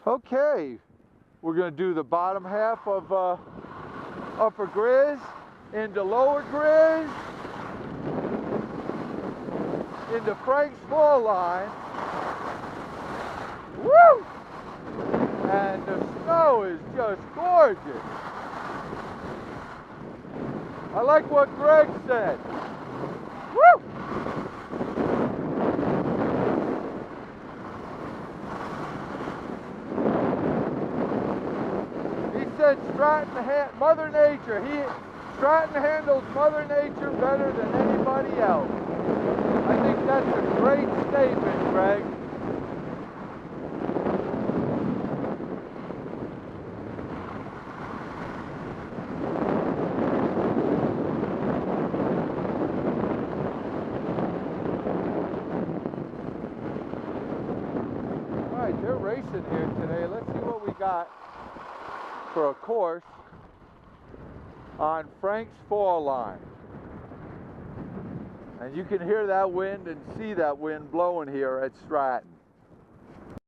Okay, we're going to do the bottom half of Upper Grizz into Lower Grizz into Frank's Fall Line. Woo! And the snow is just gorgeous. I like what Greg said. Woo! He said Mother Nature. Stratton handles Mother Nature better than anybody else. I think that's a great statement, Greg. All right, they're racing here today. Let's see what we got for a course on Frank's Fall Line. And you can hear that wind and see that wind blowing here at Stratton.